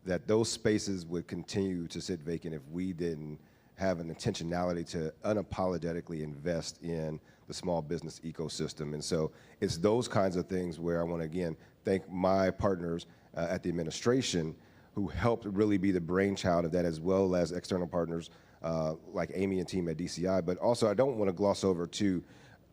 that those spaces would continue to sit vacant if we didn't have an intentionality to unapologetically invest in the small business ecosystem. And so it's those kinds of things where I want to, again, thank my partners at the administration who helped really be the brainchild of that, as well as external partners like Amy and team at DCI. But also, I don't want to gloss over, too,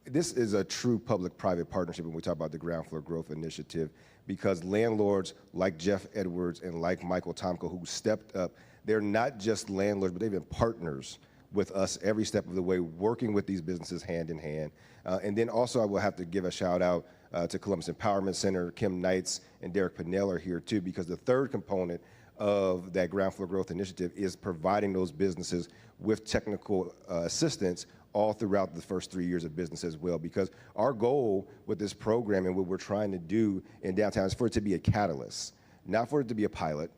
this is a true public-private partnership when we talk about the Ground Floor Growth Initiative, because landlords like Jeff Edwards and like Michael Tomko, who stepped up, they're not just landlords, but they've been partners with us every step of the way, working with these businesses hand in hand. And then also I will have to give a shout out to Columbus Empowerment Center. Kim Knights and Derek Pinnell are here too, because the third component of that Ground Floor Growth Initiative is providing those businesses with technical assistance all throughout the first 3 years of business as well. Because our goal with this program and what we're trying to do in downtown is for it to be a catalyst, not for it to be a pilot.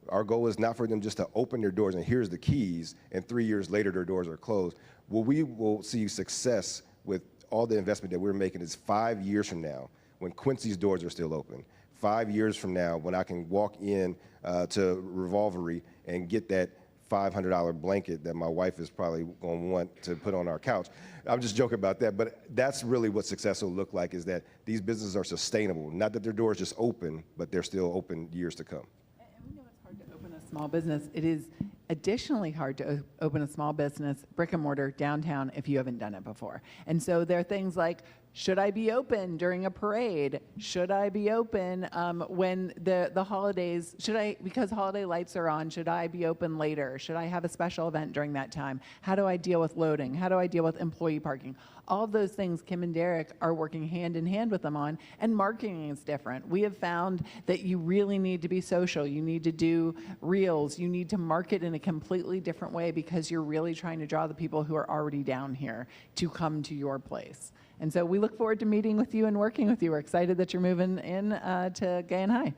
Our goal is not for them just to open their doors and here's the keys, and 3 years later their doors are closed. Well, we will see success with all the investment that we're making is 5 years from now, when Quincy's doors are still open. 5 years from now, when I can walk in to Revolvery and get that $500 blanket that my wife is probably going to want to put on our couch. I'm just joking about that, but that's really what success will look like, is that these businesses are sustainable. Not that their doors just open, but they're still open years to come. And we know it's hard to open a small business. It is additionally hard to open a small business, brick and mortar, downtown, if you haven't done it before. And so there are things like, should I be open during a parade? Should I be open when the holidays, because holiday lights are on, should I be open later? Should I have a special event during that time? How do I deal with loading? How do I deal with employee parking? All of those things, Kim and Derek are working hand in hand with them on, and marketing is different. We have found that you really need to be social. You need to do reels. You need to market in a completely different way, because you're really trying to draw the people who are already down here to come to your place. And so we look forward to meeting with you and working with you. We're excited that you're moving in to Gay and High.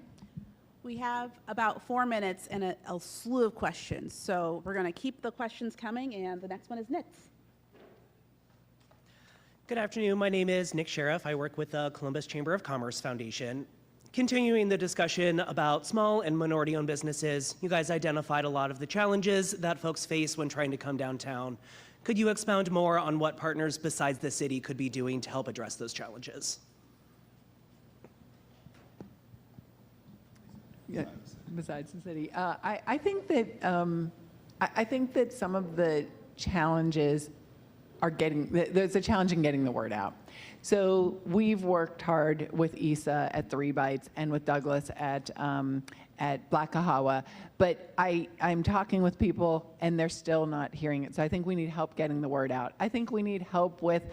We have about 4 minutes and a slew of questions. So we're going to keep the questions coming, and the next one is Nick's. Good afternoon. My name is Nick Sheriff. I work with the Columbus Chamber of Commerce Foundation. Continuing the discussion about small and minority-owned businesses, you guys identified a lot of the challenges that folks face when trying to come downtown. Could you expound more on what partners besides the city could be doing to help address those challenges? Yeah, besides the city, I think that some of the challenges are there's a challenge in getting the word out. So we've worked hard with Isa at 3 Bites and with Douglas at Black Kahawa, but I'm talking with people and they're still not hearing it. So I think we need help getting the word out. I think we need help with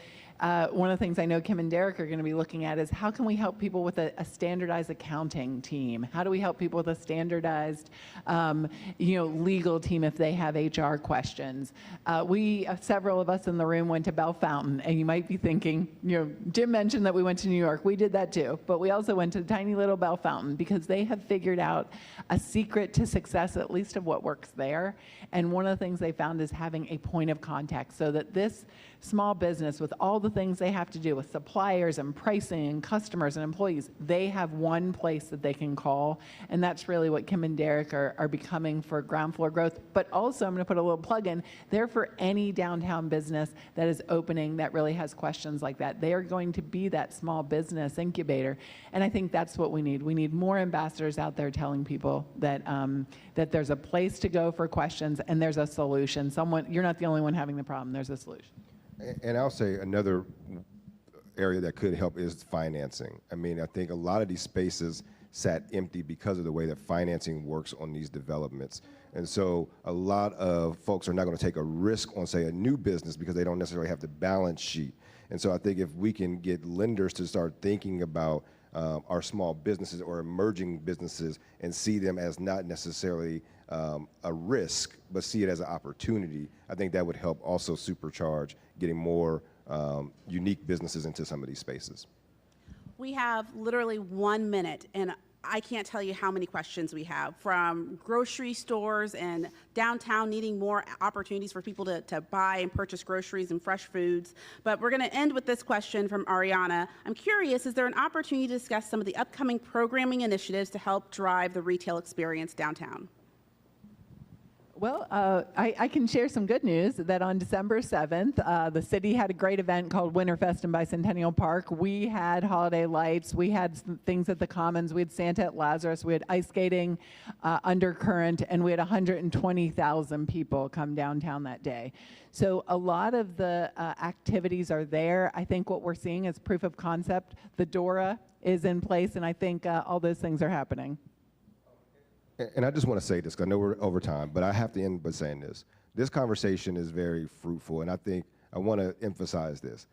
one of the things I know Kim and Derek are going to be looking at is how can we help people with a standardized accounting team? How do we help people with a standardized, legal team if they have HR questions? Several of us in the room went to Bell Fountain, and you might be thinking, Jim mentioned that we went to New York. We did that too, but we also went to the tiny little Bell Fountain because they have figured out a secret to success, at least of what works there. And one of the things they found is having a point of contact so that this small business, with all the things they have to do with suppliers and pricing and customers and employees, they have one place that they can call. And that's really what Kim and Derek are becoming for Ground Floor Growth. But also, I'm going to put a little plug in, they're for any downtown business that is opening that really has questions like that. They are going to be that small business incubator. And I think that's what we need. We need more ambassadors out there telling people that, that there's a place to go for questions and there's a solution. You're not the only one having the problem. There's a solution. And I'll say another area that could help is financing. I mean, I think a lot of these spaces sat empty because of the way that financing works on these developments. And so a lot of folks are not going to take a risk on, say, a new business because they don't necessarily have the balance sheet. And so I think if we can get lenders to start thinking about our small businesses or emerging businesses and see them as not necessarily a risk, but see it as an opportunity, I think that would help also supercharge getting more unique businesses into some of these spaces. We have literally 1 minute, and I can't tell you how many questions we have from grocery stores and downtown needing more opportunities for people to buy and purchase groceries and fresh foods. But we're going to end with this question from Ariana. I'm curious, is there an opportunity to discuss some of the upcoming programming initiatives to help drive the retail experience downtown? Well, I can share some good news that on December 7th, the city had a great event called Winterfest in Bicentennial Park. We had holiday lights, we had some things at the Commons, we had Santa at Lazarus, we had ice skating, undercurrent, and we had 120,000 people come downtown that day. So a lot of the activities are there. I think what we're seeing is proof of concept. The DORA is in place, and I think all those things are happening. And I just want to say this, because I know we're over time, but I have to end by saying this. This conversation is very fruitful, and I think I want to emphasize this.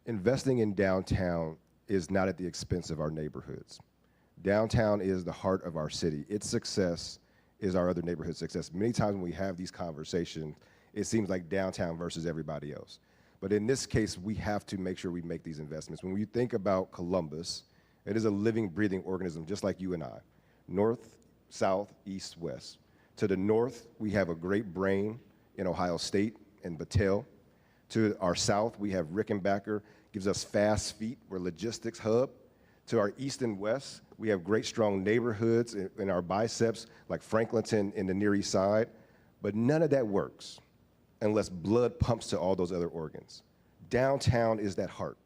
Investing in downtown is not at the expense of our neighborhoods. Downtown is the heart of our city. Its success is our other neighborhood success. Many times when we have these conversations, it seems like downtown versus everybody else. But in this case, we have to make sure we make these investments. When we think about Columbus, it is a living, breathing organism, just like you and I. North, south, east, west. To the north, we have a great brain in Ohio State and Battelle. To our south, we have Rickenbacker, gives us fast feet, we're a logistics hub. To our east and west, we have great, strong neighborhoods in our biceps, like Franklinton in the Near East Side. But none of that works unless blood pumps to all those other organs. Downtown is that heart,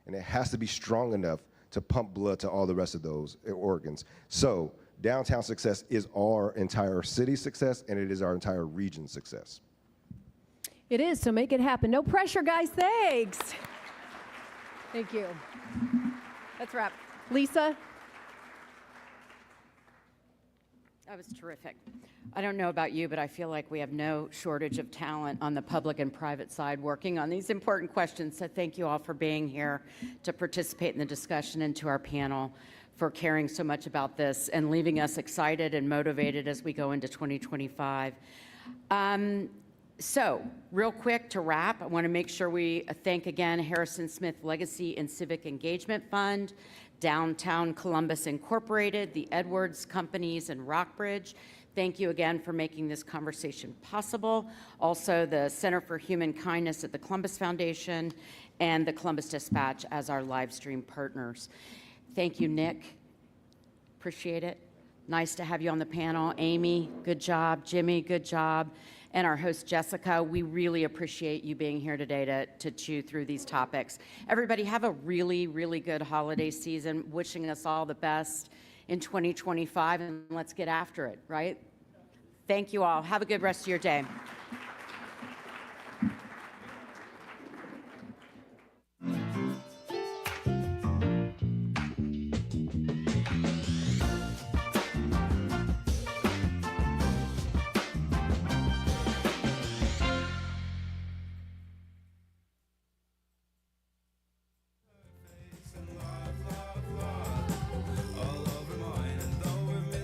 and it has to be strong enough to pump blood to all the rest of those organs. So downtown success is our entire city's success, and it is our entire region's success. It is, so make it happen. No pressure, guys. Thanks. Thank you. That's a wrap. Lisa? That was terrific. I don't know about you, but I feel like we have no shortage of talent on the public and private side working on these important questions. So thank you all for being here to participate in the discussion, and to our panel for caring so much about this and leaving us excited and motivated as we go into 2025. So real quick to wrap, I want to make sure we thank again Harrison Smith Legacy and Civic Engagement Fund, Downtown Columbus Incorporated, the Edwards Companies, and Rockbridge. Thank you again for making this conversation possible. Also, the Center for Human Kindness at the Columbus Foundation and the Columbus Dispatch as our live stream partners. Thank you, Nick. Appreciate it. Nice to have you on the panel. Amy, good job. Jimmy, good job. And our host, Jessica, we really appreciate you being here today to chew through these topics. Everybody, have a really, really good holiday season. Wishing us all the best in 2025, and let's get after it, right? Thank you all. Have a good rest of your day.